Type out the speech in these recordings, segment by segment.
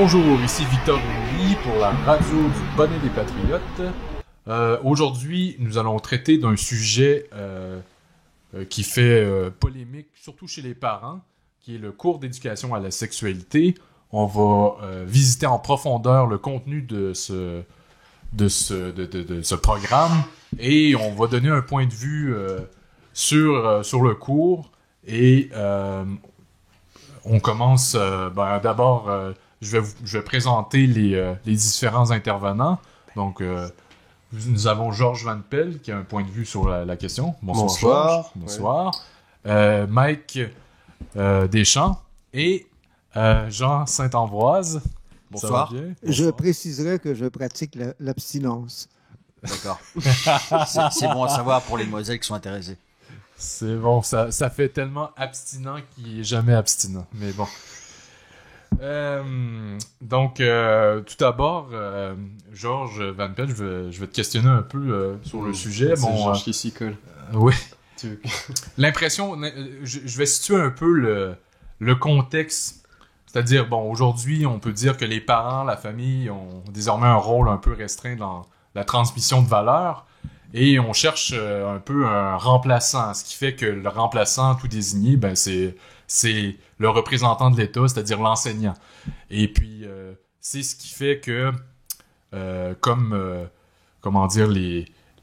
Bonjour, ici Victor Louis pour la radio du Bonnet des Patriotes. Aujourd'hui, nous allons traiter d'un sujet qui fait polémique, surtout chez les parents, qui est le cours d'éducation à la sexualité. On va visiter en profondeur le contenu de ce programme et on va donner un point de vue sur le cours. Et on commence d'abord... Je vais présenter les différents intervenants. Donc, nous avons Georges Van Pelt qui a un point de vue sur la question. Bonsoir. Georges. Bonsoir. Ouais. Mike Deschamps et Jean Saint-Ambroise. Bonsoir. Je préciserai que je pratique l'abstinence. D'accord. c'est bon à savoir pour les demoiselles qui sont intéressées. C'est bon, ça fait tellement abstinent qu'il n'est jamais abstinent. Mais bon. Donc, tout d'abord, Georges Van Pelt, je vais te questionner un peu sur le sujet. C'est Georges qui s'y colle. Oui. L'impression, je vais situer un peu le contexte. C'est-à-dire, bon, aujourd'hui, on peut dire que les parents, la famille ont désormais un rôle un peu restreint dans la transmission de valeurs. Et on cherche un peu un remplaçant, ce qui fait que le remplaçant tout désigné, ben c'est le représentant de l'État, c'est-à-dire l'enseignant. Et puis, c'est ce qui fait que, comment dire,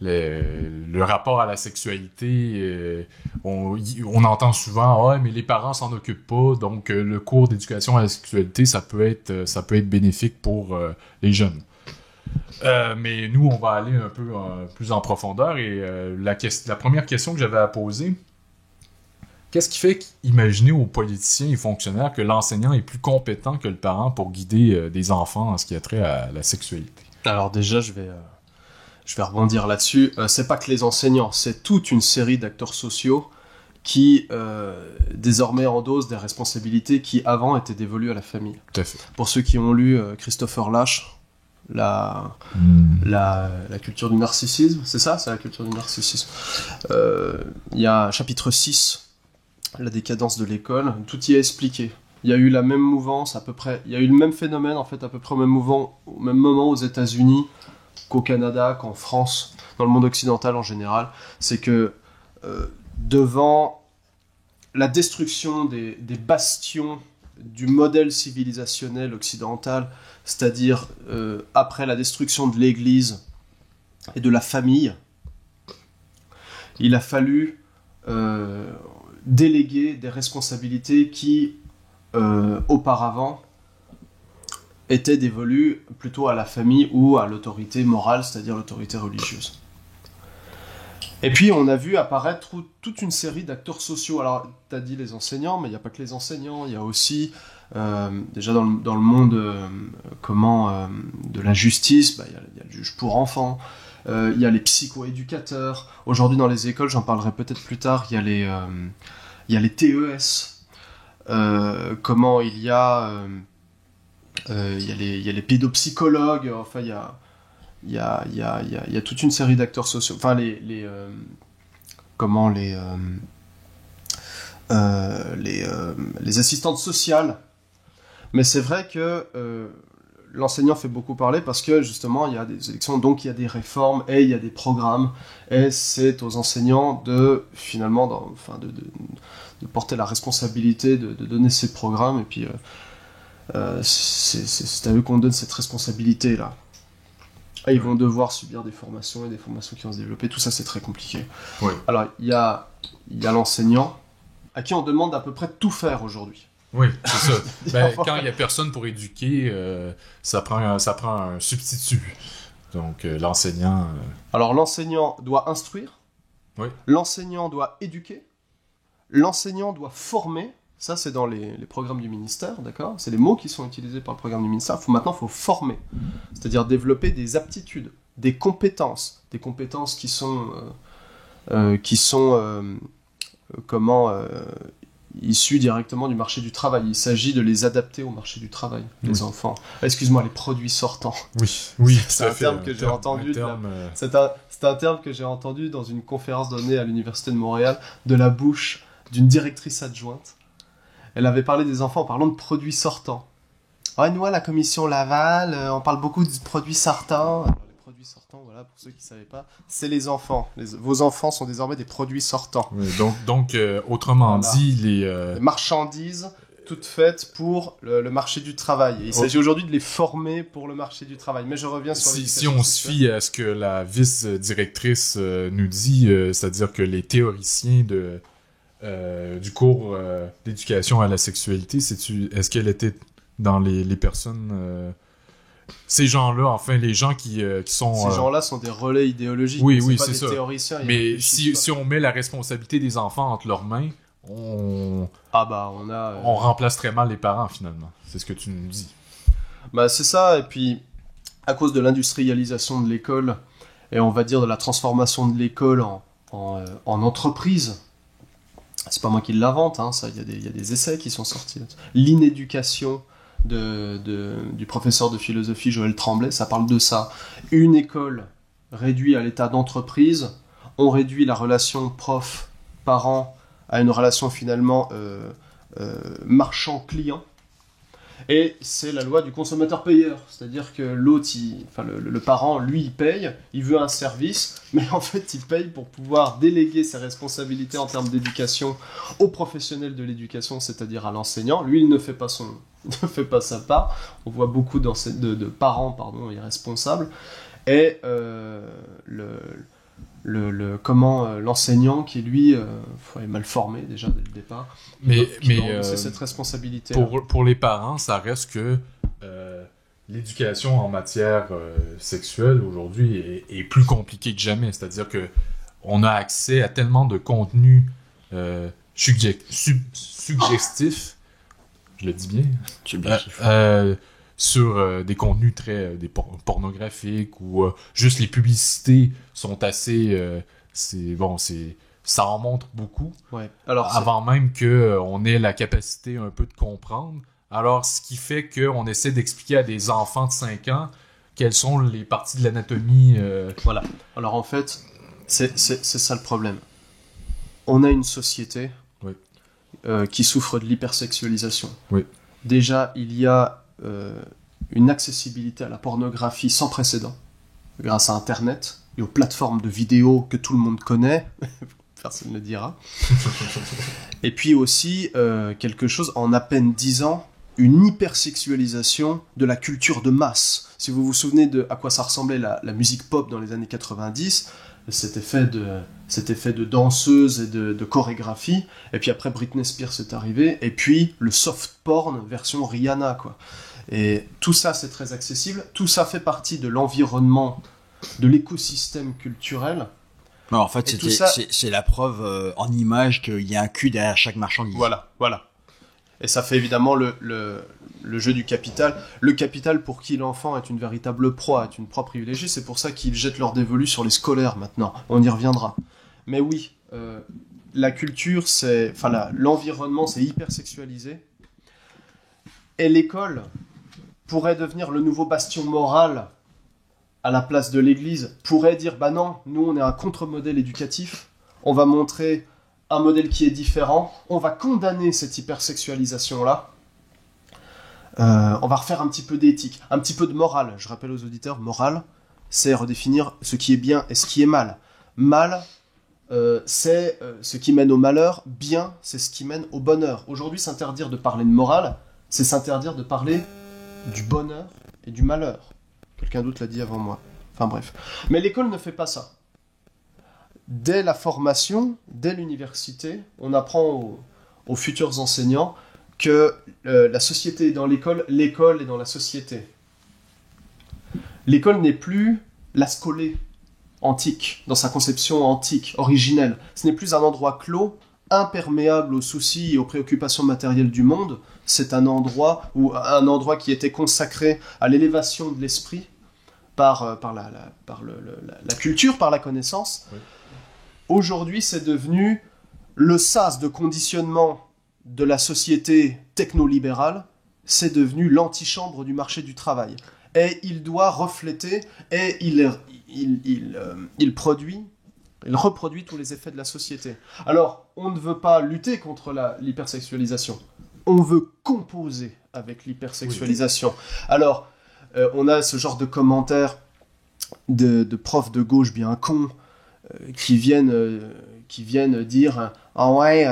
le rapport à la sexualité, on entend souvent « Ah, mais les parents s'en occupent pas, donc le cours d'éducation à la sexualité, ça peut être bénéfique pour les jeunes. » Mais nous, on va aller un peu plus en profondeur. Et la première question que j'avais à poser, qu'est-ce qui fait qu'imaginer aux politiciens et fonctionnaires que l'enseignant est plus compétent que le parent pour guider des enfants en ce qui a trait à la sexualité? Alors déjà, je vais rebondir là-dessus. C'est pas que les enseignants, c'est toute une série d'acteurs sociaux qui désormais endossent des responsabilités qui avant étaient dévolues à la famille. Tout à fait. Pour ceux qui ont lu Christopher Lasch, la culture du narcissisme, c'est ça? C'est la culture du narcissisme. Il y a chapitre 6, la décadence de l'école, tout y est expliqué. Il y a eu la même mouvance, à peu près, il y a eu le même phénomène, en fait, à peu près au même moment aux États-Unis qu'au Canada, qu'en France, dans le monde occidental en général. C'est que devant la destruction des bastions du modèle civilisationnel occidental, c'est-à-dire après la destruction de l'Église et de la famille, il a fallu déléguer des responsabilités qui, auparavant, étaient dévolues plutôt à la famille ou à l'autorité morale, c'est-à-dire l'autorité religieuse. Et puis on a vu apparaître toute une série d'acteurs sociaux. Alors, tu as dit les enseignants, mais il n'y a pas que les enseignants, il y a aussi, déjà dans le monde de la justice, il y a le juge pour enfants, il y a les psychoéducateurs. Aujourd'hui dans les écoles, j'en parlerai peut-être plus tard, il y a les TES, il y a les pédopsychologues, enfin il y a toute une série d'acteurs sociaux, enfin les assistantes sociales. Mais c'est vrai que l'enseignant fait beaucoup parler parce que justement il y a des élections, donc il y a des réformes et il y a des programmes, et c'est aux enseignants de finalement de porter la responsabilité de donner ces programmes, et puis c'est à eux qu'on donne cette responsabilité là. Et ils vont devoir subir des formations et des formations qui vont se développer. Tout ça, c'est très compliqué. Oui. Alors, il y a l'enseignant à qui on demande d'à peu près tout faire aujourd'hui. Oui, c'est ça. Quand il n'y a personne pour éduquer, ça prend un substitut. Donc, l'enseignant... Alors, l'enseignant doit instruire. Oui. L'enseignant doit éduquer. L'enseignant doit former. Ça, c'est dans les programmes du ministère, d'accord ? C'est les mots qui sont utilisés par le programme du ministère. Maintenant, il faut former, c'est-à-dire développer des aptitudes, des compétences qui sont issues directement du marché du travail. Il s'agit de les adapter au marché du travail, les enfants. Excuse-moi, les produits sortants. Oui, c'est un terme que j'ai entendu. C'est un terme que j'ai entendu dans une conférence donnée à l'Université de Montréal de la bouche d'une directrice adjointe. Elle avait parlé des enfants en parlant de produits sortants. Ouais, nous, à la commission Laval, on parle beaucoup de produits sortants. Alors, les produits sortants, voilà, pour ceux qui ne savaient pas, c'est les enfants. Vos enfants sont désormais des produits sortants. Oui, donc autrement Voilà. dit, Les marchandises toutes faites pour le marché du travail. Et il s'agit aujourd'hui de les former pour le marché du travail. Mais je reviens sur si l'éducation on se sexuelle. fie à ce que la vice-directrice nous dit, c'est-à-dire que les théoriciens du cours d'éducation à la sexualité, est-ce qu'elle était dans les personnes... ces gens-là, enfin, les gens qui sont... Ces gens-là sont des relais idéologiques. Oui, mais oui, pas c'est des ça. théoriciens. ils Mais réfléchissent pas. si on met la responsabilité des enfants entre leurs mains, on On a... remplace très mal les parents, finalement. C'est ce que tu nous dis. Bah, c'est ça, et puis, à cause de l'industrialisation de l'école, et on va dire de la transformation de l'école en entreprise, c'est pas moi qui l'invente, hein, ça, il y a des essais qui sont sortis. L'inéducation du professeur de philosophie Joël Tremblay, ça parle de ça. Une école réduite à l'état d'entreprise, on réduit la relation prof-parent à une relation finalement marchand-client. Et c'est la loi du consommateur-payeur, c'est-à-dire que l'autre, le parent, lui, il paye, il veut un service, mais en fait, il paye pour pouvoir déléguer ses responsabilités en termes d'éducation aux professionnels de l'éducation, c'est-à-dire à l'enseignant. Lui, il ne fait pas sa part. On voit beaucoup de parents irresponsables. Et l'enseignant qui, lui, est mal formé déjà dès le départ. C'est cette responsabilité. Pour les parents, ça reste que l'éducation en matière sexuelle aujourd'hui est plus compliquée que jamais. C'est-à-dire que on a accès à tellement de contenus suggestifs, je le dis bien, sur des contenus très pornographiques ou juste les publicités sont assez ça en montre beaucoup. Ouais. Alors, avant même qu'on ait la capacité un peu de comprendre. Alors, ce qui fait qu'on essaie d'expliquer à des enfants de 5 ans quelles sont les parties de l'anatomie. Voilà. Alors, en fait, c'est ça le problème. On a une société qui souffre de l'hypersexualisation. Oui. Déjà, il y a une accessibilité à la pornographie sans précédent, grâce à Internet et aux plateformes de vidéos que tout le monde connaît. Personne ne le dira. Et puis aussi, quelque chose, en à peine 10 ans, une hypersexualisation de la culture de masse. Si vous vous souvenez de à quoi ça ressemblait la musique pop dans les années 90, c'était fait de danseuses et de chorégraphie. Et puis après, Britney Spears est arrivée. Et puis, le soft porn version Rihanna, quoi. Et tout ça, c'est très accessible. Tout ça fait partie de l'environnement, de l'écosystème culturel. Non, en fait, c'est la preuve en image qu'il y a un cul derrière chaque marchandise. Voilà. Et ça fait évidemment le jeu du capital. Le capital, pour qui l'enfant est une véritable proie, est une proie privilégiée, c'est pour ça qu'ils jettent leur dévolu sur les scolaires maintenant. On y reviendra. Mais oui, la culture, l'environnement, c'est hyper sexualisé. Et l'école pourrait devenir le nouveau bastion moral à la place de l'église, pourrait dire, bah non, nous on est un contre-modèle éducatif, on va montrer un modèle qui est différent, on va condamner cette hypersexualisation-là, on va refaire un petit peu d'éthique, un petit peu de morale. Je rappelle aux auditeurs, morale, c'est redéfinir ce qui est bien et ce qui est mal. Mal, c'est ce qui mène au malheur, bien, c'est ce qui mène au bonheur. Aujourd'hui, s'interdire de parler de morale, c'est s'interdire de parler du bonheur et du malheur. Quelqu'un d'autre l'a dit avant moi. Enfin bref. Mais l'école ne fait pas ça. Dès la formation, dès l'université, on apprend aux futurs enseignants que la société est dans l'école est dans la société. L'école n'est plus la scolée antique, dans sa conception antique, originelle. Ce n'est plus un endroit clos, imperméable aux soucis et aux préoccupations matérielles du monde. C'est un endroit qui était consacré à l'élévation de l'esprit par la culture, par la connaissance. Oui. Aujourd'hui, c'est devenu le sas de conditionnement de la société technolibérale, c'est devenu l'antichambre du marché du travail. Et il doit refléter, et il reproduit tous les effets de la société. Alors, on ne veut pas lutter contre l'hypersexualisation. On veut composer avec l'hypersexualisation. Alors, on a ce genre de commentaires de profs de gauche bien cons qui viennent dire « Ah ouais,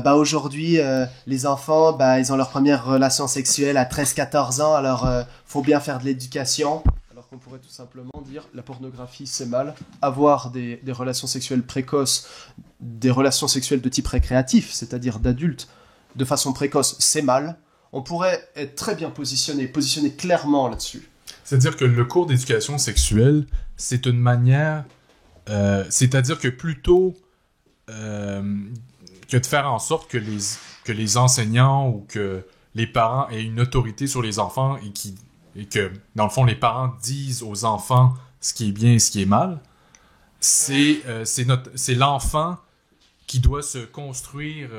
aujourd'hui, les enfants, ils ont leur première relation sexuelle à 13-14 ans, alors faut bien faire de l'éducation. » Alors qu'on pourrait tout simplement dire la pornographie, c'est mal. Avoir des relations sexuelles précoces, des relations sexuelles de type récréatif, c'est-à-dire d'adultes, de façon précoce, c'est mal. On pourrait être très bien positionné clairement là-dessus. C'est-à-dire que le cours d'éducation sexuelle, c'est une manière... c'est-à-dire que plutôt que de faire en sorte que les enseignants ou que les parents aient une autorité sur les enfants et que, dans le fond, les parents disent aux enfants ce qui est bien et ce qui est mal, c'est l'enfant qui doit se construire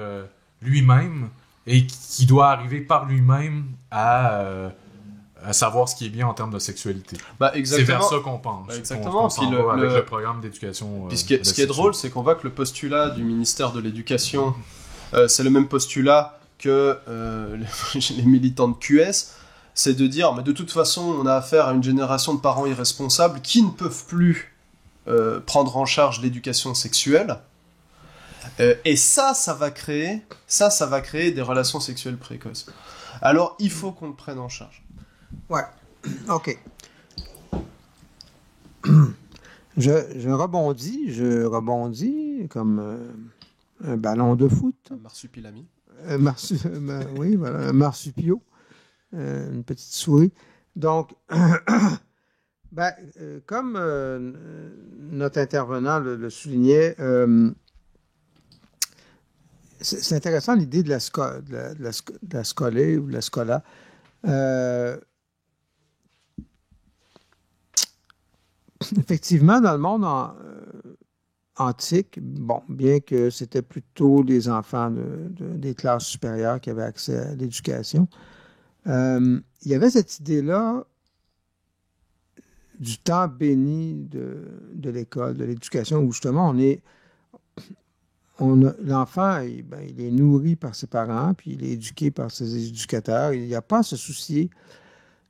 lui-même et qui doit arriver par lui-même à savoir ce qui est bien en termes de sexualité. C'est vers ça qu'on pense. Exactement. On s'en va avec le programme d'éducation. Puis ce qui est drôle, c'est qu'on voit que le postulat du ministère de l'Éducation, c'est le même postulat que les militants de QS, c'est de dire, mais de toute façon, on a affaire à une génération de parents irresponsables qui ne peuvent plus prendre en charge l'éducation sexuelle. Et ça va créer des relations sexuelles précoces. Alors, il faut qu'on le prenne en charge. Ouais, ok. Je rebondis comme un ballon de foot. Un marsupilami. Oui, voilà, un marsupio. Une petite souris. Donc, comme notre intervenant le soulignait, c'est intéressant l'idée de la scolée ou de la scola. Effectivement, dans le monde antique, bien que c'était plutôt les enfants des classes supérieures qui avaient accès à l'éducation, il y avait cette idée-là du temps béni de l'école, de l'éducation, où justement l'enfant, il est nourri par ses parents, puis il est éduqué par ses éducateurs. Il n'y a pas à se soucier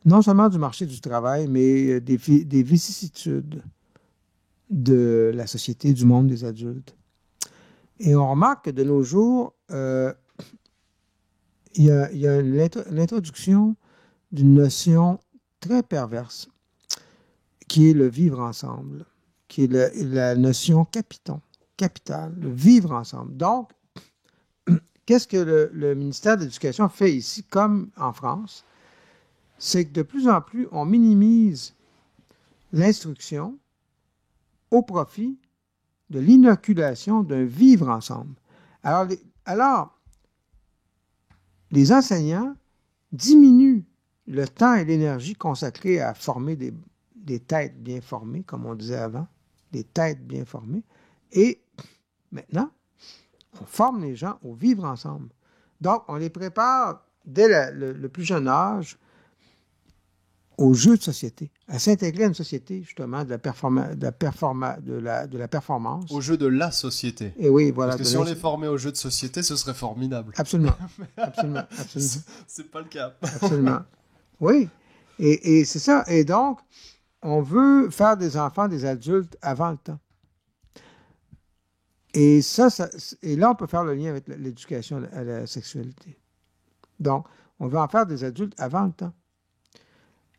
non seulement du marché du travail, mais des vicissitudes de la société, du monde des adultes. Et on remarque que de nos jours, il y a l'introduction d'une notion très perverse, qui est le vivre ensemble, qui est la notion capitale, le vivre ensemble. Donc, qu'est-ce que le ministère de l'Éducation fait ici, comme en France? C'est que de plus en plus, on minimise l'instruction au profit de l'inoculation d'un vivre ensemble. Alors, les enseignants diminuent le temps et l'énergie consacrés à former des têtes bien formées, comme on disait avant, des têtes bien formées, et maintenant, on forme les gens au vivre ensemble. Donc, on les prépare dès le plus jeune âge au jeu de société, à s'intégrer à une société, justement, de la performance. Au jeu de la société. Et oui, voilà. Parce que si on les formait au jeu de société, ce serait formidable. Absolument. C'est pas le cas. Absolument. Oui. Et c'est ça. Et donc, on veut faire des enfants, des adultes avant le temps. Et et là, on peut faire le lien avec l'éducation à la sexualité. Donc, on veut en faire des adultes avant le temps.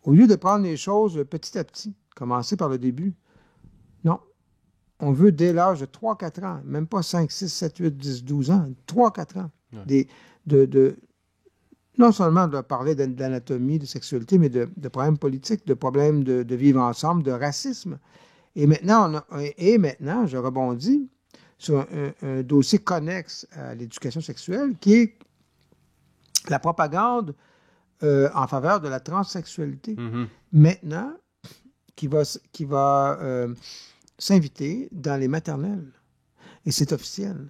Au lieu de prendre les choses petit à petit, commencer par le début, non. On veut dès l'âge de 3-4 ans, même pas 5, 6, 7, 8, 10, 12 ans, 3-4 ans, ouais. Non seulement de parler d'anatomie, de sexualité, mais de problèmes politiques, de problèmes de vivre ensemble, de racisme. Et maintenant, je rebondis sur un dossier connexe à l'éducation sexuelle, qui est la propagande en faveur de la transsexualité. Mm-hmm. Maintenant, qui va s'inviter dans les maternelles. Et c'est officiel.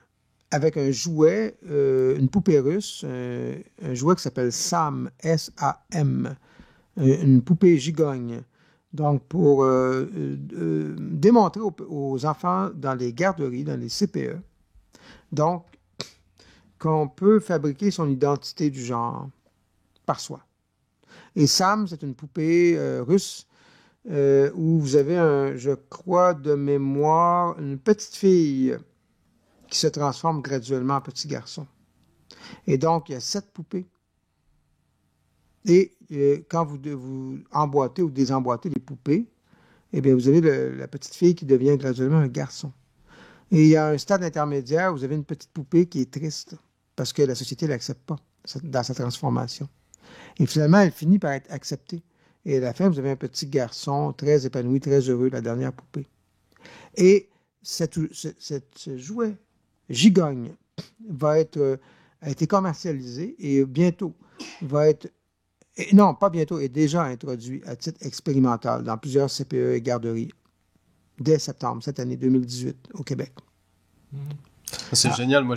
Avec un jouet, une poupée russe, un jouet qui s'appelle SAM, S-A-M, une poupée gigogne. Donc, pour démontrer aux enfants dans les garderies, dans les CPE, donc, qu'on peut fabriquer son identité du genre par soi. Et Sam, c'est une poupée russe où vous avez, je crois, de mémoire, une petite fille qui se transforme graduellement en petit garçon. Et donc, il y a 7 poupées. Et quand vous emboîtez ou désemboîtez les poupées, eh bien, vous avez la petite fille qui devient graduellement un garçon. Et il y a un stade intermédiaire où vous avez une petite poupée qui est triste parce que la société ne l'accepte pas dans sa transformation. Et finalement, elle finit par être acceptée. Et à la fin, vous avez un petit garçon très épanoui, très heureux, la dernière poupée. Et ce jouet gigogne a été commercialisé et bientôt va être, non, pas bientôt, est déjà introduit à titre expérimental dans plusieurs CPE et garderies dès septembre, cette année 2018, au Québec. C'est génial. Moi,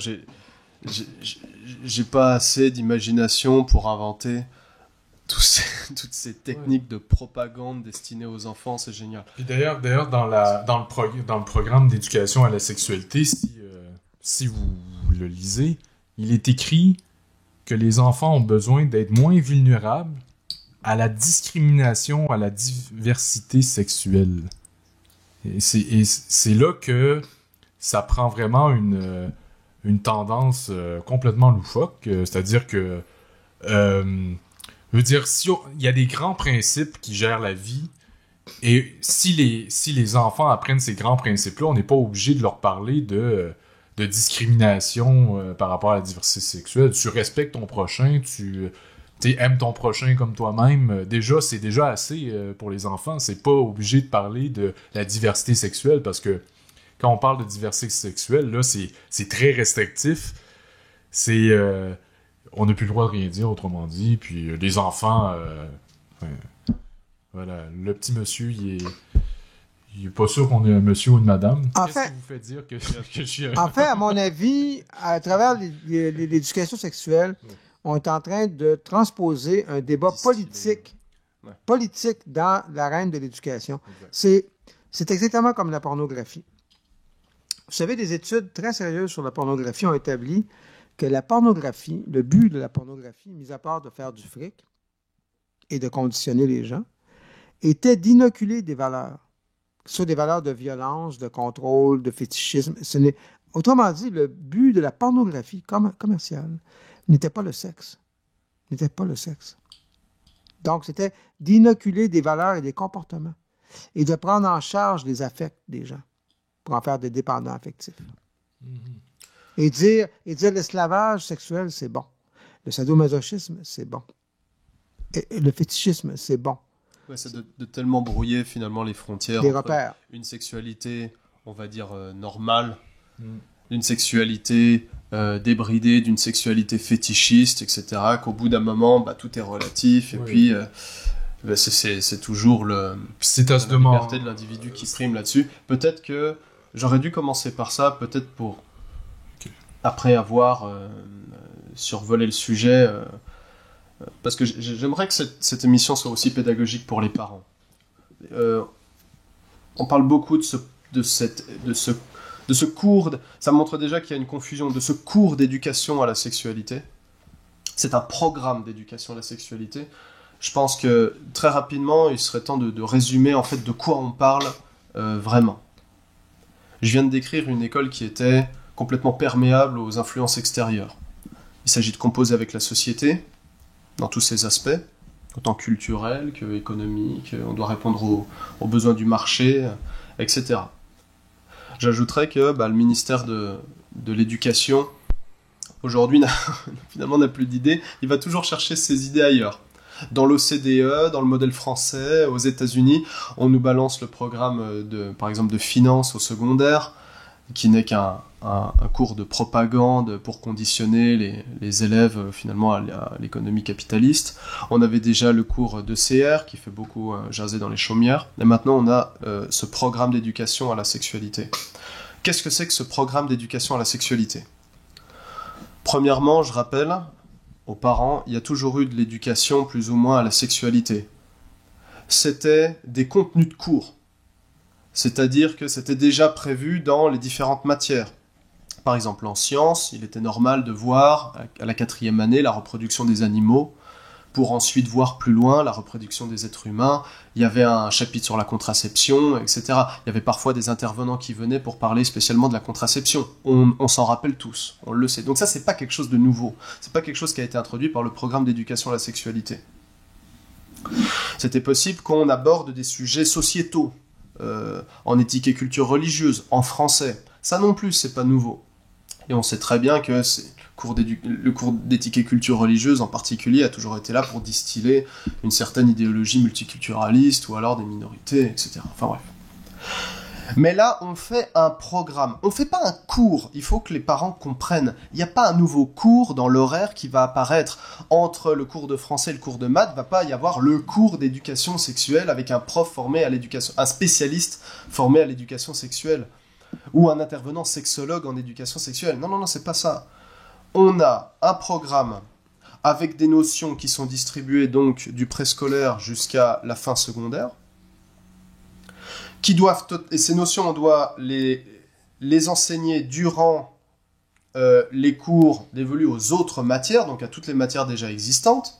j'ai pas assez d'imagination pour inventer toutes ces techniques de propagande destinées aux enfants. C'est génial. Et d'ailleurs, dans le programme d'éducation à la sexualité, si vous le lisez, il est écrit que les enfants ont besoin d'être moins vulnérables à la discrimination, à la diversité sexuelle. Et c'est là que ça prend vraiment une tendance complètement loufoque. C'est-à-dire que, je veux dire, il y a des grands principes qui gèrent la vie, et si les enfants apprennent ces grands principes-là, on n'est pas obligé de leur parler de discrimination par rapport à la diversité sexuelle. Tu respectes ton prochain, tu aimes ton prochain comme toi-même. C'est déjà assez pour les enfants. C'est pas obligé de parler de la diversité sexuelle, parce que quand on parle de diversité sexuelle, là, c'est très restrictif. On n'a plus le droit de rien dire, autrement dit. Puis les enfants, voilà, le petit monsieur, il est pas sûr qu'on est un monsieur ou une madame. Qu'est-ce qui vous fait dire que je suis un... En fait, à mon avis, à travers l'éducation sexuelle, on est en train de transposer un débat politique dans l'arène de l'éducation. C'est exactement comme la pornographie. Vous savez, des études très sérieuses sur la pornographie ont établi que la pornographie, le but de la pornographie, mis à part de faire du fric et de conditionner les gens, était d'inoculer des valeurs. Que ce soit des valeurs de violence, de contrôle, de fétichisme. Autrement dit, le but de la pornographie commerciale n'était pas le sexe. Donc, c'était d'inoculer des valeurs et des comportements et de prendre en charge les affects des gens pour en faire des dépendants affectifs. Et dire l'esclavage sexuel, c'est bon. Le sadomasochisme, c'est bon. Et le fétichisme, c'est bon. Ouais, c'est de tellement brouiller finalement les frontières des repères. Une sexualité, on va dire, normale, d'une sexualité débridée, d'une sexualité fétichiste, etc., qu'au bout d'un moment, tout est relatif, et puis c'est toujours la liberté de l'individu qui prime là-dessus. Peut-être que j'aurais dû commencer par ça, peut-être pour, après avoir survolé le sujet... parce que j'aimerais que cette émission soit aussi pédagogique pour les parents. On parle beaucoup de ce cours, ça montre déjà qu'il y a une confusion, de ce cours d'éducation à la sexualité. C'est un programme d'éducation à la sexualité. Je pense que très rapidement, il serait temps de résumer en fait de quoi on parle vraiment. Je viens de décrire une école qui était complètement perméable aux influences extérieures. Il s'agit de composer avec la société, dans tous ses aspects, autant culturels qu'économiques, on doit répondre aux besoins du marché, etc. J'ajouterais que le ministère de l'Éducation, aujourd'hui, finalement n'a plus d'idées, il va toujours chercher ses idées ailleurs. Dans l'OCDE, dans le modèle français, aux États-Unis, on nous balance le programme, par exemple, de finance au secondaire, qui n'est qu'un cours de propagande pour conditionner les élèves finalement à l'économie capitaliste. On avait déjà le cours d'ECR qui fait beaucoup jaser dans les chaumières. Et maintenant on a ce programme d'éducation à la sexualité. Qu'est-ce que c'est que ce programme d'éducation à la sexualité ? Premièrement, je rappelle aux parents, il y a toujours eu de l'éducation plus ou moins à la sexualité. C'était des contenus de cours. C'est-à-dire que c'était déjà prévu dans les différentes matières. Par exemple, en sciences, il était normal de voir, à la 4e année, la reproduction des animaux, pour ensuite voir plus loin la reproduction des êtres humains. Il y avait un chapitre sur la contraception, etc. Il y avait parfois des intervenants qui venaient pour parler spécialement de la contraception. On s'en rappelle tous, on le sait. Donc ça, c'est pas quelque chose de nouveau. C'est pas quelque chose qui a été introduit par le programme d'éducation à la sexualité. C'était possible qu'on aborde des sujets sociétaux, en éthique et culture religieuse, en français. Ça non plus, c'est pas nouveau. Et on sait très bien que le cours d'éthique et culture religieuse en particulier a toujours été là pour distiller une certaine idéologie multiculturaliste ou alors des minorités, etc. Enfin bref. Mais là, on fait un programme. On fait pas un cours. Il faut que les parents comprennent. Il n'y a pas un nouveau cours dans l'horaire qui va apparaître. Entre le cours de français et le cours de maths, il va pas y avoir le cours d'éducation sexuelle avec un prof formé à l'éducation, un spécialiste formé à l'éducation sexuelle. Ou un intervenant sexologue en éducation sexuelle. Non, c'est pas ça. On a un programme avec des notions qui sont distribuées donc du préscolaire jusqu'à la fin secondaire, et ces notions, on doit les enseigner durant les cours dévolus aux autres matières, donc à toutes les matières déjà existantes.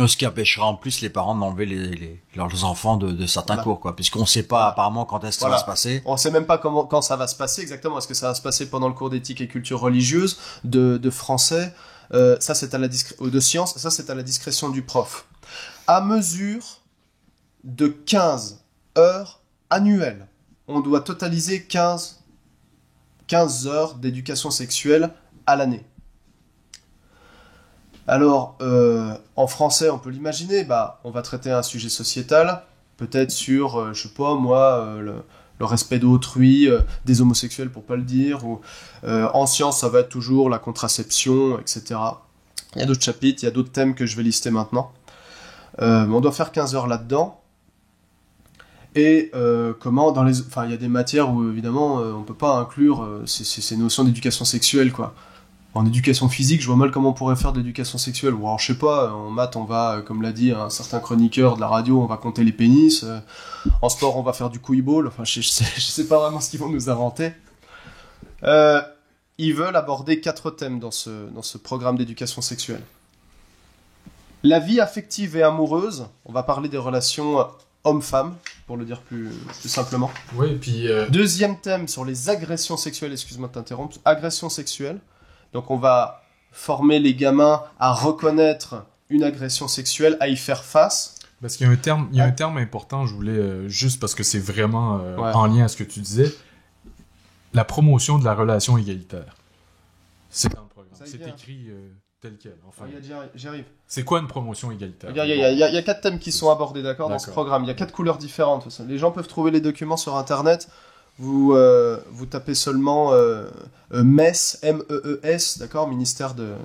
Ce qui empêchera en plus les parents d'enlever leurs enfants de certains cours, quoi, puisqu'on ne sait pas apparemment quand est-ce que ça va se passer. On ne sait même pas quand ça va se passer exactement. Est-ce que ça va se passer pendant le cours d'éthique et culture religieuse, de français, ça c'est de sciences, ça c'est à la discrétion du prof. À mesure de 15 heures annuelles, on doit totaliser 15 heures d'éducation sexuelle à l'année. Alors, en français, on peut l'imaginer, on va traiter un sujet sociétal, peut-être sur, je sais pas moi, le respect d'autrui, des homosexuels pour pas le dire, ou en sciences, ça va être toujours la contraception, etc. Il y a d'autres chapitres, il y a d'autres thèmes que je vais lister maintenant. On doit faire 15 heures là-dedans. Et il y a des matières où, évidemment, on peut pas inclure ces notions d'éducation sexuelle, quoi. En éducation physique, je vois mal comment on pourrait faire de l'éducation sexuelle. Ou alors, je sais pas, en maths, on va, comme l'a dit un certain chroniqueur de la radio, on va compter les pénis. En sport, on va faire du couille-ball. Enfin, je sais pas vraiment ce qu'ils vont nous inventer. Ils veulent aborder 4 thèmes dans ce programme d'éducation sexuelle. La vie affective et amoureuse, on va parler des relations homme-femme, pour le dire plus simplement. Oui, puis... Deuxième thème sur les agressions sexuelles, excuse-moi de t'interrompre, agressions sexuelles. Donc on va former les gamins à reconnaître une agression sexuelle, à y faire face. Parce qu'il y a un terme important, je voulais, juste parce que c'est vraiment en lien à ce que tu disais, la promotion de la relation égalitaire. C'est dans le programme. C'est écrit tel quel. Enfin, j'y arrive. C'est quoi une promotion égalitaire? Il y a 4 thèmes qui sont abordés, d'accord, dans ce programme. Il y a 4 couleurs différentes. Les gens peuvent trouver les documents sur Internet. Vous tapez seulement MES, M-E-E-S, d'accord, ministère de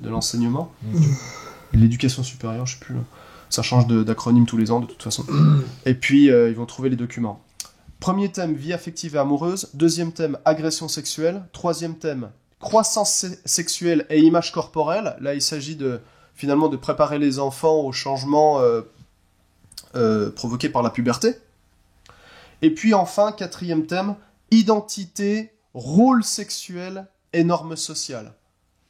l'enseignement. L'éducation supérieure, je sais plus. Ça change d'acronyme tous les ans, de toute façon. Et puis, ils vont trouver les documents. Premier thème, vie affective et amoureuse. Deuxième thème, agression sexuelle. Troisième thème, croissance sexuelle et image corporelle. Là, il s'agit finalement de préparer les enfants aux changements provoqués par la puberté. Et puis enfin, quatrième thème, identité, rôle sexuel et normes sociales.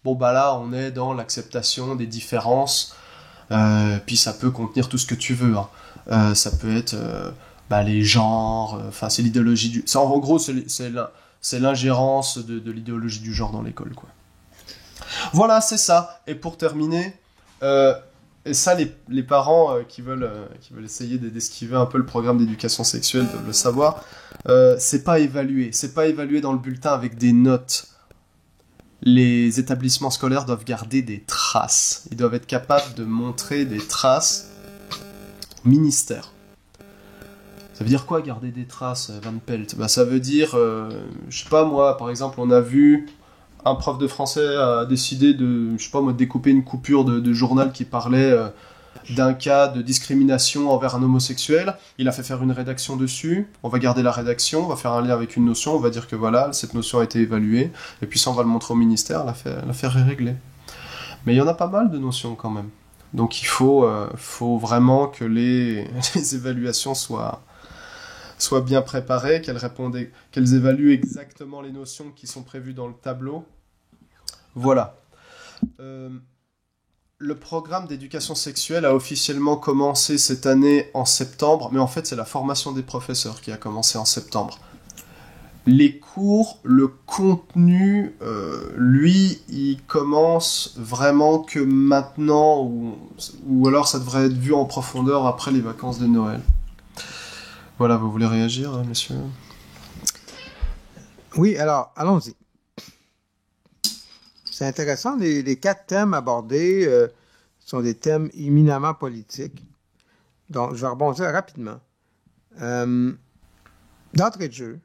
Bon, là, on est dans l'acceptation des différences, puis ça peut contenir tout ce que tu veux. Hein. Ça peut être les genres, c'est l'idéologie du... En gros, c'est l'ingérence de l'idéologie du genre dans l'école, quoi. Voilà, c'est ça. Et pour terminer... Et ça, les parents qui veulent essayer d'esquiver un peu le programme d'éducation sexuelle doivent le savoir. C'est pas évalué. C'est pas évalué dans le bulletin avec des notes. Les établissements scolaires doivent garder des traces. Ils doivent être capables de montrer des traces au ministère. Ça veut dire quoi, garder des traces, Van Pelt? Ça veut dire, je sais pas moi, par exemple, on a vu... Un prof de français a décidé de découper une coupure de journal qui parlait d'un cas de discrimination envers un homosexuel. Il a fait faire une rédaction dessus. On va garder la rédaction, on va faire un lien avec une notion, on va dire que voilà, cette notion a été évaluée. Et puis ça, on va le montrer au ministère, l'affaire est réglée. Mais il y en a pas mal de notions quand même. Donc il faut vraiment que les évaluations soient bien préparées, qu'elles évaluent exactement les notions qui sont prévues dans le tableau. Voilà. le programme d'éducation sexuelle a officiellement commencé cette année en septembre, mais en fait, c'est la formation des professeurs qui a commencé en septembre. Les cours, le contenu, lui, il commence vraiment que maintenant, ou alors ça devrait être vu en profondeur après les vacances de Noël. Voilà, vous voulez réagir, monsieur? Oui, alors, allons-y. C'est intéressant, les 4 thèmes abordés sont des thèmes éminemment politiques. Donc, je vais rebondir rapidement. D'entrée de jeu,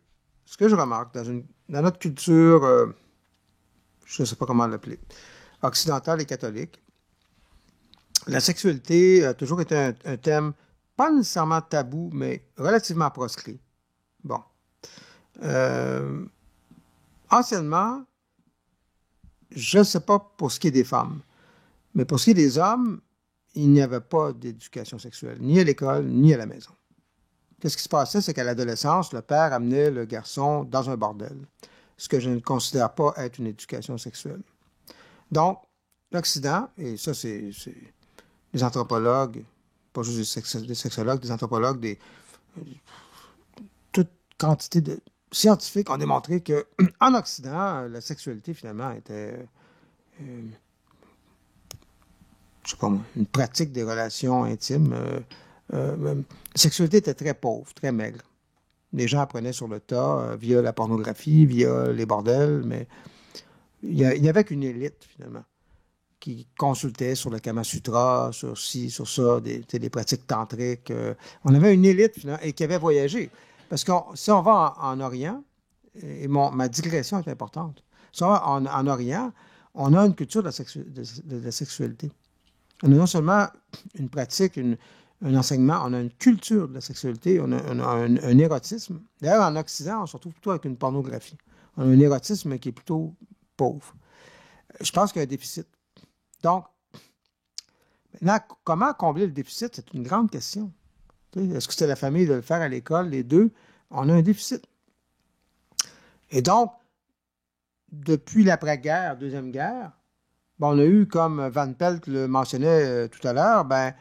ce que je remarque dans notre culture, je ne sais pas comment l'appeler, occidentale et catholique, la sexualité a toujours été un thème pas nécessairement tabou, mais relativement proscrit. Bon. Anciennement, je ne sais pas pour ce qui est des femmes, mais pour ce qui est des hommes, il n'y avait pas d'éducation sexuelle, ni à l'école, ni à la maison. Qu'est-ce qui se passait, c'est qu'à l'adolescence, le père amenait le garçon dans un bordel, ce que je ne considère pas être une éducation sexuelle. Donc, l'Occident, et ça c'est des anthropologues, pas juste des sexologues, des anthropologues, toute quantité de scientifiques ont démontré qu'en Occident, la sexualité, finalement, était, je sais pas moi, une pratique des relations intimes. La sexualité était très pauvre, très maigre. Les gens apprenaient sur le tas via la pornographie, via les bordels, mais il n'y avait qu'une élite, finalement, qui consultait sur le Kama Sutra, sur ci, sur ça, des pratiques tantriques. On avait une élite, finalement, et qui avait voyagé. Parce que si on va en Orient, et ma digression est importante, si on va en Orient, on a une culture de la sexualité. On a non seulement une pratique, un enseignement, on a une culture de la sexualité, on a un érotisme. D'ailleurs, en Occident, on se retrouve plutôt avec une pornographie. On a un érotisme qui est plutôt pauvre. Je pense qu'il y a un déficit. Donc, maintenant, comment combler le déficit, c'est une grande question. Est-ce que c'est la famille de le faire à l'école, les deux? On a un déficit. Et donc, depuis l'après-guerre, Deuxième Guerre, on a eu, comme Van Pelt le mentionnait tout à l'heure, dans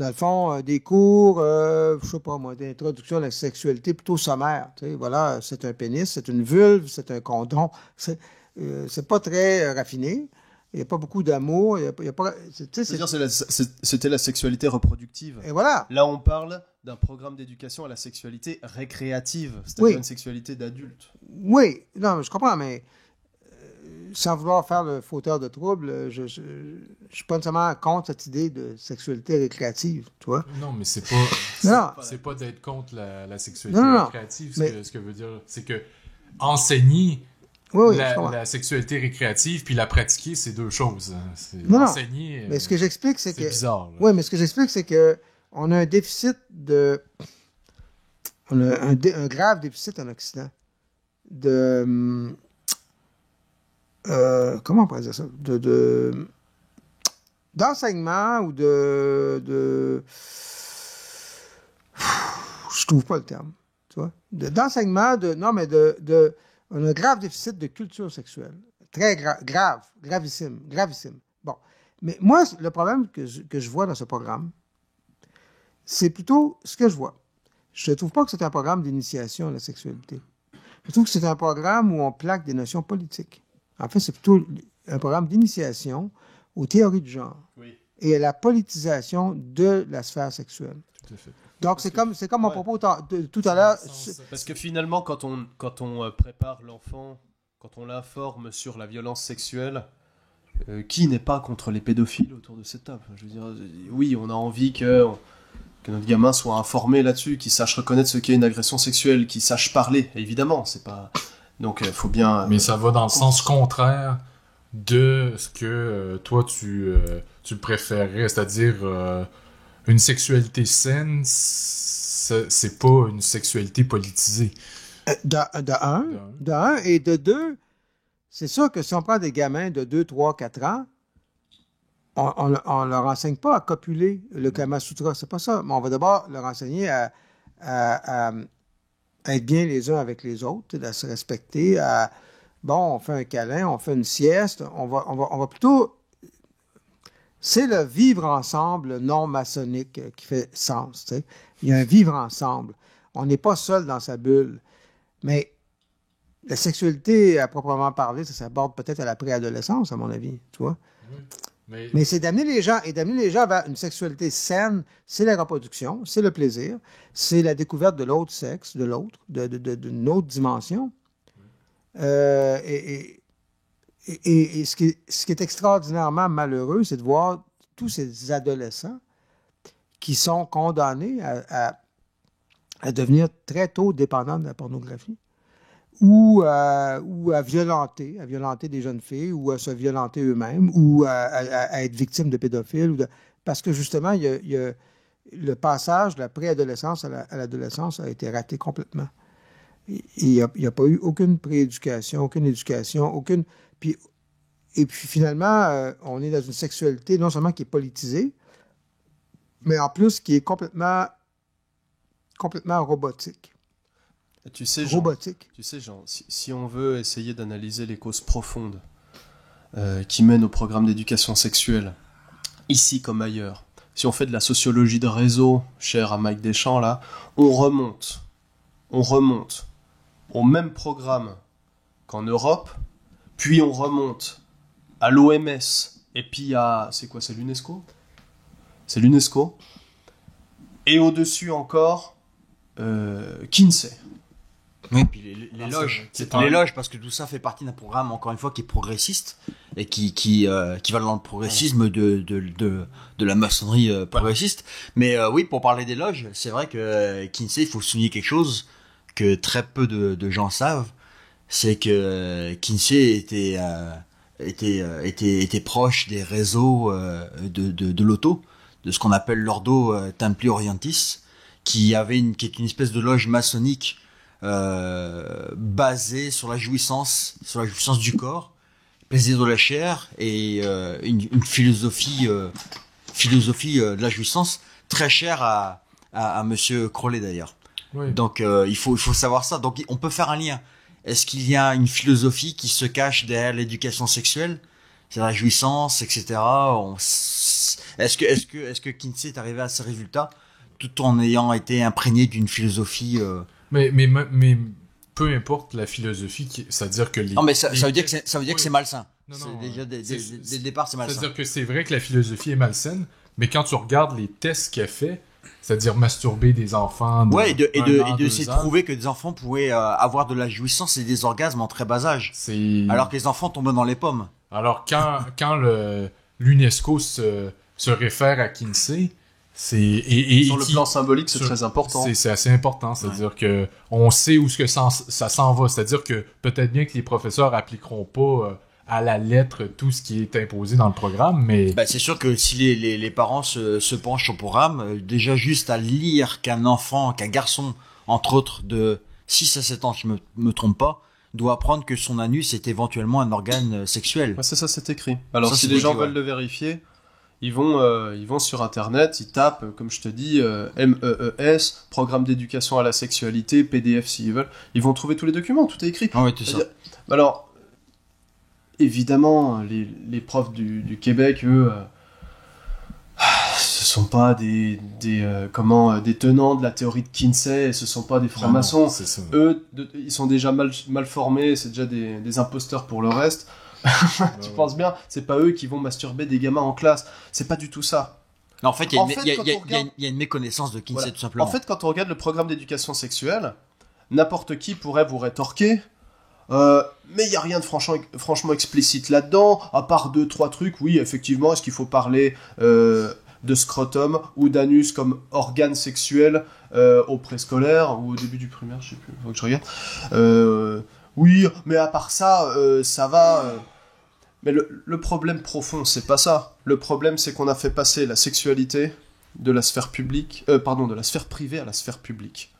le fond, des cours, je ne sais pas moi, d'introduction à la sexualité plutôt sommaire. Voilà, c'est un pénis, c'est une vulve, c'est un condom. C'est pas très raffiné. Il n'y a pas beaucoup d'amour. C'est-à-dire c'était la sexualité reproductive. Et voilà. Là, on parle d'un programme d'éducation à la sexualité récréative, c'est-à-dire une sexualité d'adulte. Oui, non, je comprends, mais sans vouloir faire le fauteur de trouble, je ne suis pas nécessairement contre cette idée de sexualité récréative, tu vois. Non, mais c'est pas d'être contre la sexualité récréative. Ce que veut dire, c'est que enseigner la sexualité récréative puis la pratiquer, c'est deux choses. Enseigner, mais ce que j'explique, c'est que... C'est bizarre. Oui, mais ce que j'explique, c'est que on a un déficit de... On a un grave déficit en Occident de... comment on pourrait dire ça? D'enseignement ou je trouve pas le terme, tu vois? D'enseignement, on a un grave déficit de culture sexuelle. Très gravissime. Bon. Mais moi, le problème que je vois dans ce programme, c'est plutôt ce que je vois. Je ne trouve pas que c'est un programme d'initiation à la sexualité. Je trouve que c'est un programme où on plaque des notions politiques. En fait, c'est plutôt un programme d'initiation aux théories du genre et à la politisation de la sphère sexuelle. Tout à fait. Donc, c'est comme mon propos tout à l'heure. Parce que finalement, quand on prépare l'enfant, quand on l'informe sur la violence sexuelle, qui n'est pas contre les pédophiles autour de cette table? Je veux dire, oui, on a envie que notre gamin soit informé là-dessus, qu'il sache reconnaître ce qu'est une agression sexuelle, qu'il sache parler, évidemment, c'est pas... Donc, il faut bien... Mais ça va dans le sens contraire de ce que toi, tu préférerais, c'est-à-dire une sexualité saine, c'est pas une sexualité politisée. De un, et de deux, c'est sûr que si on prend des gamins de 2, 3, 4 ans, on leur enseigne pas à copuler le Kama Sutra, c'est pas ça. Mais on va d'abord leur enseigner à être bien les uns avec les autres, à se respecter, on fait un câlin, on fait une sieste, on va plutôt C'est le vivre ensemble non maçonnique qui fait sens. Tu sais. Il y a un vivre ensemble. On n'est pas seul dans sa bulle. Mais la sexualité, à proprement parler, ça s'aborde peut-être à la préadolescence, à mon avis. Tu vois? Mais c'est d'amener les gens vers une sexualité saine. C'est la reproduction, c'est le plaisir, c'est la découverte de l'autre sexe, d'une autre dimension. Et ce qui est extraordinairement malheureux, c'est de voir tous ces adolescents qui sont condamnés à devenir très tôt dépendants de la pornographie ou à violenter des jeunes filles ou à se violenter eux-mêmes ou à être victimes de pédophiles. Parce que justement, il y a le passage de la préadolescence à l'adolescence a été raté complètement. Il n'y a pas eu aucune prééducation, aucune éducation, aucune... Et puis finalement, on est dans une sexualité non seulement qui est politisée, mais en plus qui est complètement robotique. Tu sais, Jean, si on veut essayer d'analyser les causes profondes qui mènent au programme d'éducation sexuelle, ici comme ailleurs, si on fait de la sociologie de réseau, cher à Mike Deschamps, là, on remonte au même programme qu'en Europe, puis on remonte à l'OMS, et puis à... C'est quoi, c'est l'UNESCO ? C'est l'UNESCO. Et au-dessus encore, Kinsey. Oui, puis les loges, parce que tout ça fait partie d'un programme, encore une fois, qui est progressiste, et qui va dans le progressisme de la maçonnerie progressiste. Mais oui, pour parler des loges, c'est vrai que Kinsey, il faut souligner quelque chose que très peu de gens savent, c'est que Kinsey était proche des réseaux de l'Ordo, de ce qu'on appelle l'Ordo Templi Orientis, qui est une espèce de loge maçonnique basée sur la jouissance du corps, plaisir de la chair et une philosophie de la jouissance très chère à Monsieur Crowley d'ailleurs. Oui. Donc il faut savoir ça. Donc on peut faire un lien. Est-ce qu'il y a une philosophie qui se cache derrière l'éducation sexuelle, c'est la jouissance, etc. Est-ce que Kinsey est arrivé à ces résultats tout en ayant été imprégné d'une philosophie Mais peu importe la philosophie, c'est-à-dire que non, mais ça veut dire que c'est malsain. Déjà dès le départ, c'est malsain. C'est-à-dire que c'est vrai que la philosophie est malsaine, mais quand tu regardes les tests qu'il a fait, c'est-à-dire masturber des enfants et d'essayer de prouver que des enfants pouvaient avoir de la jouissance et des orgasmes en très bas âge. Alors que les enfants tombent dans les pommes. Alors quand l'UNESCO se réfère à Kinsey, sur le plan symbolique, c'est très important. C'est assez important, c'est-à-dire que on sait où ça s'en va, c'est-à-dire que peut-être bien que les professeurs appliqueront pas à la lettre tout ce qui est imposé dans le programme, mais... c'est sûr que si les parents se penchent sur le programme, déjà juste à lire qu'un garçon, entre autres, de 6 à 7 ans, je me trompe pas, doit apprendre que son anus est éventuellement un organe sexuel. C'est ça, c'est écrit. Alors si les gens veulent le vérifier, ils vont sur Internet, ils tapent, comme je te dis, MEES, Programme d'éducation à la sexualité, PDF s'ils veulent. Ils vont trouver tous les documents, tout est écrit. Ah oui, c'est ça. Alors... Évidemment, les profs du Québec, eux, ce sont pas des tenants de la théorie de Kinsey, ce sont pas des francs-maçons. Eux, ils sont déjà mal formés, c'est déjà des imposteurs pour le reste. Tu penses bien, c'est pas eux qui vont masturber des gamins en classe. C'est pas du tout ça. Non, en fait, il y a une méconnaissance de Kinsey, tout simplement. En fait, quand on regarde le programme d'éducation sexuelle, n'importe qui pourrait vous rétorquer. Mais il n'y a rien de franchement explicite là-dedans, à part 2-3 trucs. Oui, effectivement, est-ce qu'il faut parler de scrotum ou d'anus comme organe sexuel au préscolaire ou au début du primaire, je sais plus, faut que je regarde. Oui, mais à part ça, ça va. Mais le problème profond, c'est pas ça. Le problème, c'est qu'on a fait passer la sexualité de la sphère publique, de la sphère privée à la sphère publique.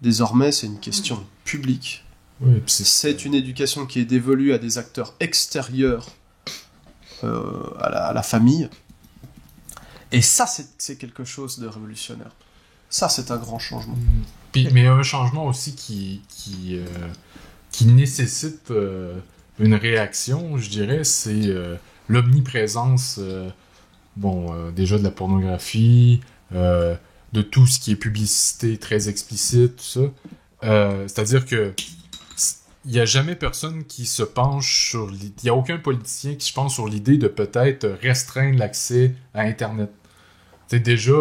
Désormais, c'est une question publique. Oui, c'est une éducation qui est dévolue à des acteurs extérieurs à la famille. Et ça, c'est quelque chose de révolutionnaire. Ça, c'est un grand changement. Mais un changement aussi qui nécessite une réaction, je dirais, c'est l'omniprésence déjà de la pornographie, de tout ce qui est publicité très explicite, tout ça. C'est-à-dire que il n'y a jamais personne qui se penche sur l'idée. Il n'y a aucun politicien qui se penche sur l'idée de peut-être restreindre l'accès à Internet. C'est déjà...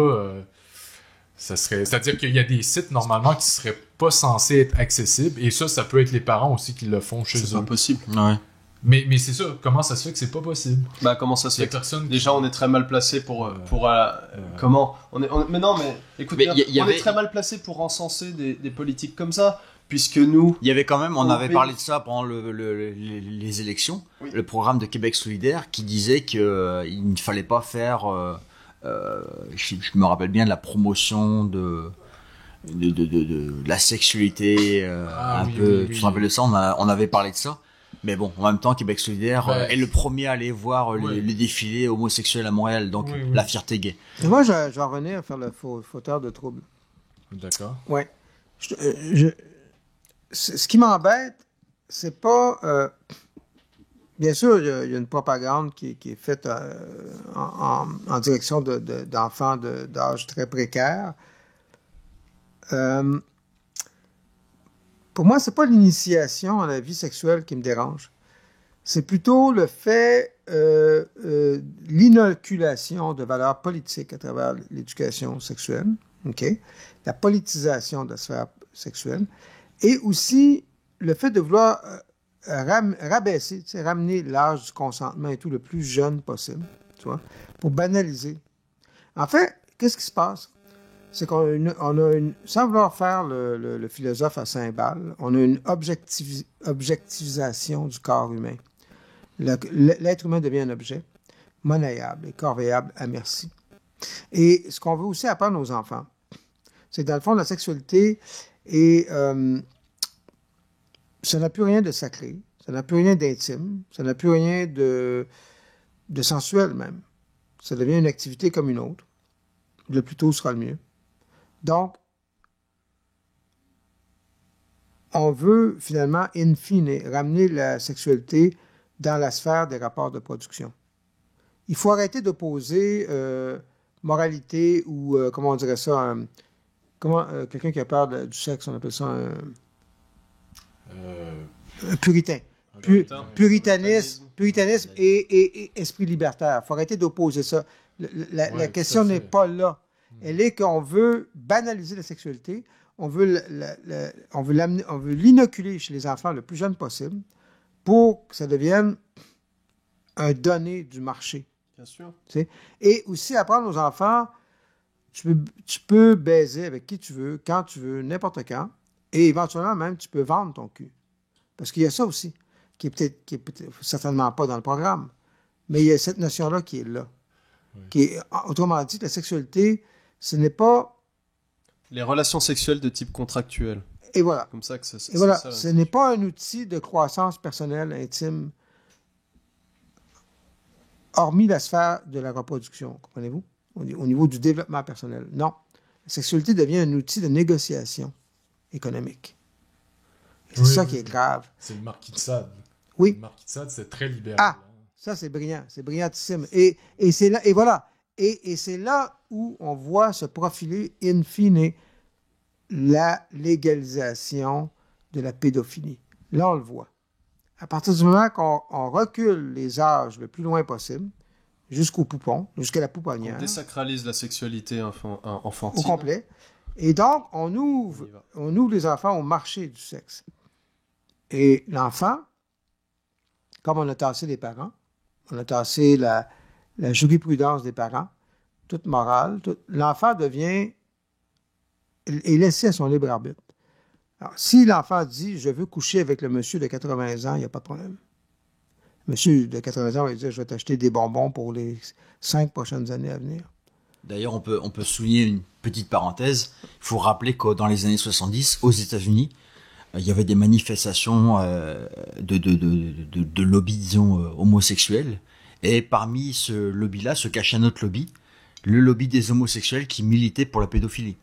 ça serait... C'est-à-dire qu'il y a des sites, normalement, qui ne seraient pas censés être accessibles. Et ça peut être les parents aussi qui le font chez eux. C'est pas possible. Ouais. Mais c'est ça. Comment ça se fait que c'est pas possible? Bah, comment ça se Il y a fait? personne... Déjà, on est très mal placé pour comment mais non, mais écoute, Mais bien, y avait- on est très mal placé pour encenser des politiques comme ça, puisque nous, Il y avait quand même, on Au avait pays. parlé de ça pendant les élections, Oui. le programme de Québec solidaire qui disait qu'il ne fallait pas faire, je me rappelle bien de la promotion de la sexualité, Ah, un oui, peu, oui, tu oui. te rappelles de ça, on avait parlé de ça. Mais bon, en même temps, Québec solidaire Ouais. est le premier à aller voir Ouais. les défilés homosexuels à Montréal, donc Oui, oui. la fierté gay. Et moi, je vais revenir à faire le fauteur de troubles. D'accord. Ouais. Ce qui m'embête, c'est pas. Bien sûr, il y a une propagande qui est faite en direction d'enfants d'âge très précaire. Pour moi, c'est pas l'initiation à la vie sexuelle qui me dérange. C'est plutôt le fait, l'inoculation de valeurs politiques à travers l'éducation sexuelle, ok? La politisation de la sphère sexuelle, et aussi le fait de vouloir rabaisser, ramener l'âge du consentement et tout le plus jeune possible, tu vois, pour banaliser. En fait, qu'est-ce qui se passe? C'est qu'on a une, sans vouloir faire le philosophe à Saint-Bal, on a une objectivisation du corps humain. L'être humain devient un objet monnayable et corvéable à merci. Et ce qu'on veut aussi apprendre aux enfants, c'est que dans le fond, la sexualité est... ça n'a plus rien de sacré, ça n'a plus rien d'intime, ça n'a plus rien de sensuel même. Ça devient une activité comme une autre. Le plus tôt sera le mieux. Donc, on veut finalement, in fine, ramener la sexualité dans la sphère des rapports de production. Il faut arrêter d'opposer moralité ou, comment on dirait ça, quelqu'un qui a peur du sexe, on appelle ça un puritain. Puritanisme et esprit libertaire. Il faut arrêter d'opposer ça. La question n'est pas là. Elle est qu'on veut banaliser la sexualité, on veut l'inoculer chez les enfants le plus jeune possible pour que ça devienne un donné du marché. bien sûr. Et aussi apprendre aux enfants, tu peux baiser avec qui tu veux, quand tu veux, n'importe quand, et éventuellement même tu peux vendre ton cul. Parce qu'il y a ça aussi, qui est peut-être certainement pas dans le programme, mais il y a cette notion-là qui est là. Oui. Autrement dit, la sexualité, ce n'est pas... Les relations sexuelles de type contractuel. Et voilà. Comme ça que et voilà, ce n'est pas un outil de croissance personnelle, intime, hormis la sphère de la reproduction, comprenez-vous? Au niveau du développement personnel. Non. La sexualité devient un outil de négociation économique. C'est ça qui est grave. C'est le Marquis de Sade. Oui. Le Marquis de Sade, c'est très libéral. Ah, ça c'est brillant, c'est brillantissime. Et c'est là, et voilà. Et c'est là où on voit se profiler, in fine, la légalisation de la pédophilie. Là, on le voit. À partir du moment qu'on recule les âges le plus loin possible, jusqu'au poupon, jusqu'à la pouponnière. On désacralise la sexualité enfantine. Au complet. Et donc, on ouvre les enfants au marché du sexe. Et l'enfant, comme on a tassé les parents, on a tassé la jurisprudence des parents, toute morale, l'enfant est laissé à son libre arbitre. Alors, si l'enfant dit « je veux coucher avec le monsieur de 80 ans », il n'y a pas de problème. Le monsieur de 80 ans va dire « je vais t'acheter des bonbons pour les 5 prochaines années à venir ». D'ailleurs, on peut souligner une petite parenthèse. Il faut rappeler que dans les années 70, aux États-Unis, il y avait des manifestations de lobby, disons, homosexuels. Et parmi ce lobby-là se cachait un autre lobby, le lobby des homosexuels qui militait pour la pédophilie.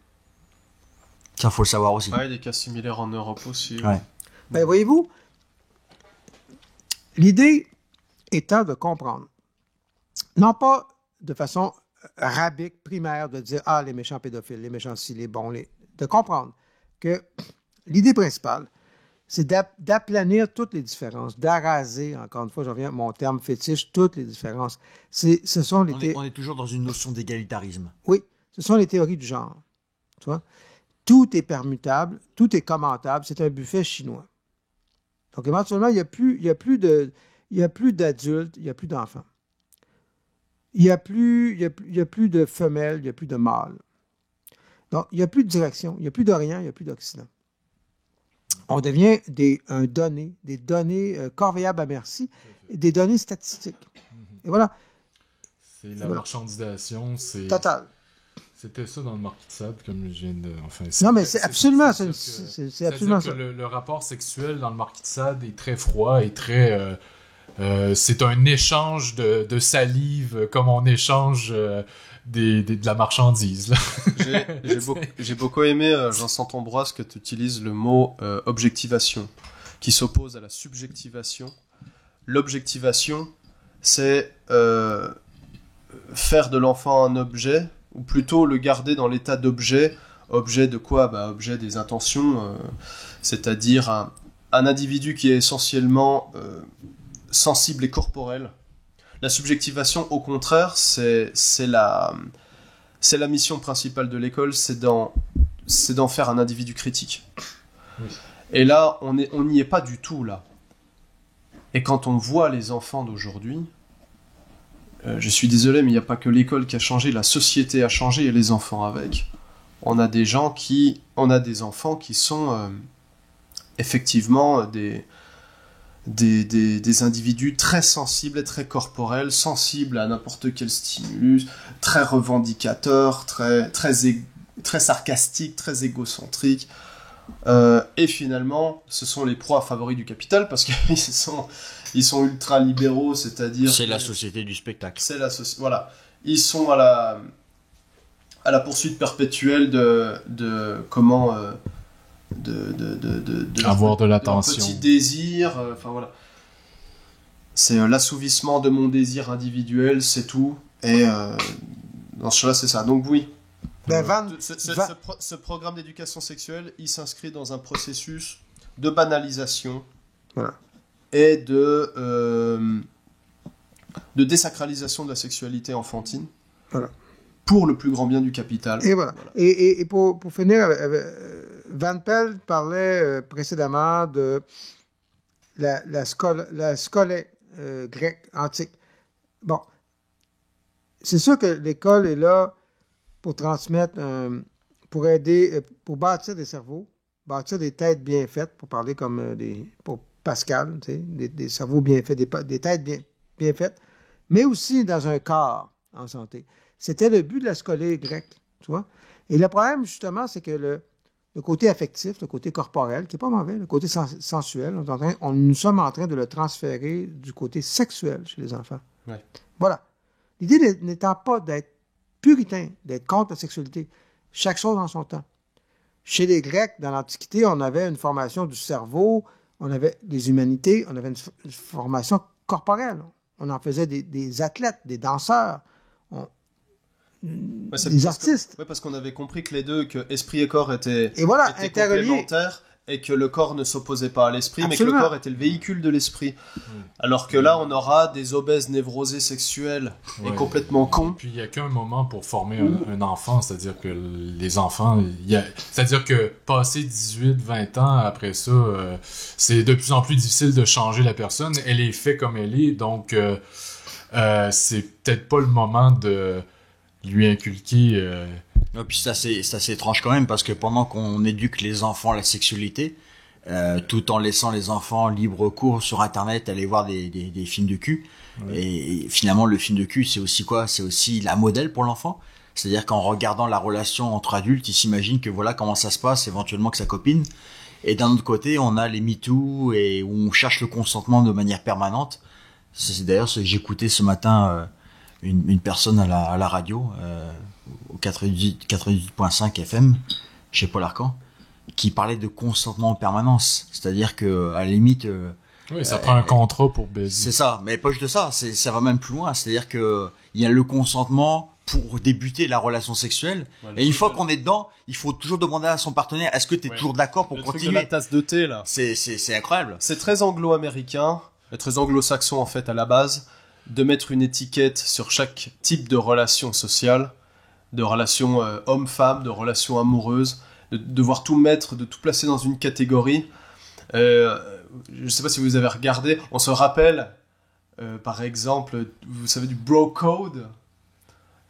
Ça, faut le savoir aussi. Ouais, des cas similaires en Europe aussi. Ouais. Ben, voyez-vous, l'idée étant de comprendre, non pas de façon rabique, primaire, de dire « Ah, les méchants pédophiles, les méchants ci, les bons, de comprendre que l'idée principale, c'est d'aplanir toutes les différences, d'araser, encore une fois, je reviens à mon terme fétiche, toutes les différences. Ce sont On est toujours dans une notion d'égalitarisme. Oui, ce sont les théories du genre. Tu vois? Tout est permutable, tout est commentable, c'est un buffet chinois. Donc, éventuellement, il n'y a plus d'adultes, il n'y a plus d'enfants. Il n'y a plus de femelles, il n'y a plus de mâles. Donc, il n'y a plus de direction, il n'y a plus d'Orient, il n'y a plus d'Occident. On devient des données corvéables à merci, des données statistiques. Et voilà. C'est la marchandisation, c'est... Total. C'était ça dans le Marquis de Sade, comme je viens de... Enfin, non, mais c'est absolument ça. C'est absolument ça. Le rapport sexuel dans le Marquis de Sade est très froid et très... c'est un échange de salive, comme on échange de la marchandise. J'ai beaucoup aimé, Vincent Ambroise, que tu utilises le mot objectivation, qui s'oppose à la subjectivation. L'objectivation, c'est faire de l'enfant un objet, ou plutôt le garder dans l'état d'objet. Objet de quoi ? Objet des intentions, c'est-à-dire un individu qui est essentiellement sensible et corporel. La subjectivation, au contraire, c'est la mission principale de l'école, c'est d'en faire un individu critique. Oui. Et là, on n'y est pas du tout, là. Et quand on voit les enfants d'aujourd'hui, je suis désolé, mais il n'y a pas que l'école qui a changé, la société a changé et les enfants avec. On a des enfants qui sont effectivement des individus très sensibles et très corporels, sensibles à n'importe quel stimulus, très revendicateurs, très sarcastiques, très égocentriques. Et finalement, ce sont les proies favoris du capital parce qu'ils sont ultra libéraux, c'est-à-dire... C'est la société du spectacle. Voilà. Ils sont à la poursuite perpétuelle de comment... avoir de l'attention, de petit désir, enfin voilà, c'est l'assouvissement de mon désir individuel, c'est tout. Et dans ce cas-là, c'est ça. Donc oui, ce programme d'éducation sexuelle, il s'inscrit dans un processus de banalisation, voilà, et de désacralisation de la sexualité enfantine, voilà, pour le plus grand bien du capital. Et voilà. Et pour finir, Van Pelt parlait précédemment de la scolée grecque antique. Bon, c'est sûr que l'école est là pour transmettre, pour aider, pour bâtir des cerveaux, bâtir des têtes bien faites, pour parler comme pour Pascal, tu sais, des cerveaux bien faits, des têtes bien faites, mais aussi dans un corps en santé. C'était le but de la scolée grecque, tu vois. Et le problème, justement, c'est que le côté affectif, le côté corporel, qui n'est pas mauvais, le côté sensuel, nous sommes en train de le transférer du côté sexuel chez les enfants. Ouais. Voilà. L'idée n'étant pas d'être puritain, d'être contre la sexualité. Chaque chose en son temps. Chez les Grecs, dans l'Antiquité, on avait une formation du cerveau, on avait des humanités, on avait une formation corporelle. On en faisait des athlètes, des danseurs, des artistes. Oui, parce qu'on avait compris que les deux, que esprit et corps étaient interreliés, complémentaires, et que le corps ne s'opposait pas à l'esprit, absolument, mais que le corps était le véhicule de l'esprit. Alors que là, on aura des obèses névrosés sexuels et complètement cons. Et puis il n'y a qu'un moment pour former un enfant, c'est-à-dire que les enfants, c'est-à-dire que passé 18-20 ans après ça, c'est de plus en plus difficile de changer la personne. Elle est faite comme elle est, donc c'est peut-être pas le moment de lui inculquer... Et puis c'est assez étrange quand même, parce que pendant qu'on éduque les enfants à la sexualité, tout en laissant les enfants libre cours sur Internet, aller voir des films de cul, et finalement le film de cul, c'est aussi quoi ? C'est aussi la modèle pour l'enfant. C'est-à-dire qu'en regardant la relation entre adultes, il s'imagine que voilà comment ça se passe, éventuellement que sa copine. Et d'un autre côté, on a les MeToo, et où on cherche le consentement de manière permanente. C'est d'ailleurs ce que j'écoutais ce matin, une personne à la radio, au 98.5 FM, chez Paul Arcand, qui parlait de consentement en permanence. C'est-à-dire que, à la limite, Oui, ça prend un contrat pour baiser. C'est ça, mais pas juste ça, ça va même plus loin. C'est-à-dire que il y a le consentement pour débuter la relation sexuelle. Et une fois qu'on est dedans, il faut toujours demander à son partenaire, est-ce que tu es toujours d'accord pour le truc de continuer? la tasse de thé, là. C'est incroyable. C'est très anglo-américain, très anglo-saxon en fait à la base, de mettre une étiquette sur chaque type de relation sociale, de relation homme-femme, de relation amoureuse, de devoir tout mettre, de tout placer dans une catégorie. Je sais pas si vous avez regardé, on se rappelle, par exemple, vous savez, du bro code,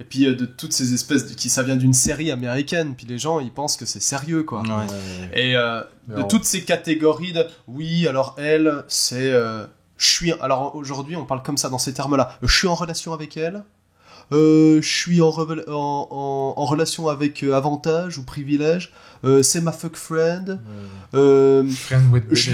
et puis de toutes ces espèces ça vient d'une série américaine, puis les gens ils pensent que c'est sérieux quoi. Ouais. Et de toutes ces catégories de oui, alors elle c'est alors aujourd'hui on parle comme ça dans ces termes-là. Je suis en relation avec elle. Je suis en relation avec avantage ou privilège. C'est ma fuck friend. Friend with je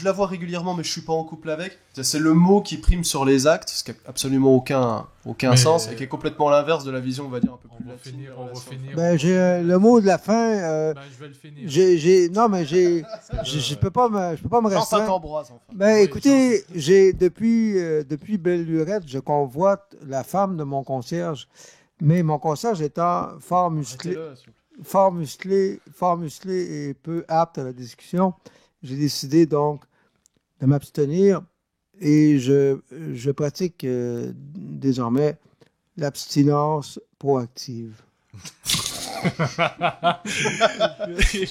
la vois régulièrement, mais je suis pas en couple avec. C'est le mot qui prime sur les actes, ce qui n'a absolument aucun sens, et qui est complètement l'inverse de la vision, on va dire, un peu plus latine. On va finir. Ben, j'ai le mot de la fin. Je vais le finir. Non, mais je peux pas me Jean restreindre. Saint-Ambroise, enfin. Ben, Oui, écoutez, depuis belle lurette, je convoite la femme de mon concierge, mais mon concierge étant fort musclé et peu apte à la discussion, j'ai décidé donc de m'abstenir et je pratique désormais l'abstinence proactive.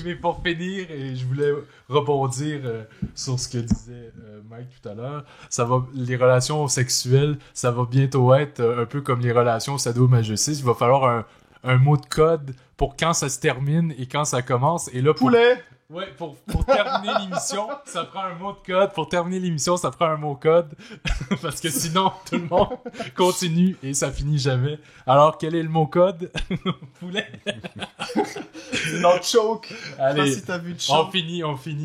Mais pour finir, et je voulais rebondir sur ce que disait Mike tout à l'heure, les relations sexuelles, ça va bientôt être un peu comme les relations sadomasochistes. Il va falloir un mot de code pour quand ça se termine et quand ça commence. Et là, Poulet! Ouais, pour terminer l'émission, ça prend un mot de code. Pour terminer l'émission, ça prend un mot code. Parce que sinon, tout le monde continue et ça finit jamais. Alors, quel est le mot code? Poulet? C'est dans le choke. Allez, je sais pas si t'as vu le choke. on finit.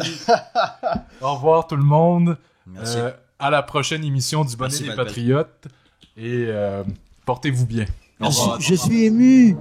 Au revoir tout le monde. Merci. À la prochaine émission du Bonnet Merci, des Bad Bad. Patriotes. Et portez-vous bien. Au revoir. Je suis ému.